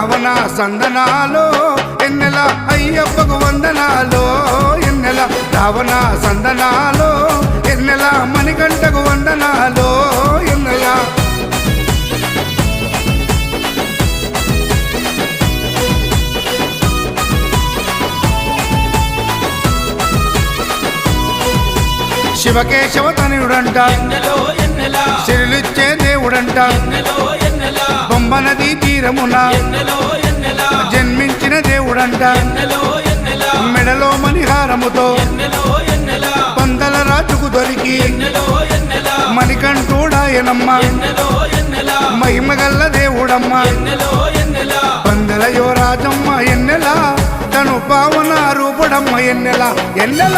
రావణ సందనాలో ఎన్నెల అయ్యప్పకు వందనాలో ఎన్నెల రావణ సందనాలో ఎన్నెల మణికంఠకు వందనాలో ఎన్నెల శివకేశవ తనయుడంట శిరులిచ్చే దేవుడంట బొమ్మ నదీ తీరమున జన్మించిన దేవుడంట మెడలో మణిహారముతో పందల రాజుకు దొరికి మణికంఠుడాయనమ్మ మహిమగల్ల దేవుడమ్మ పందల యువరాజమ్మ ఎన్నెల తను పావన రూపుడమ్మ ఎన్నెల ఎన్నెల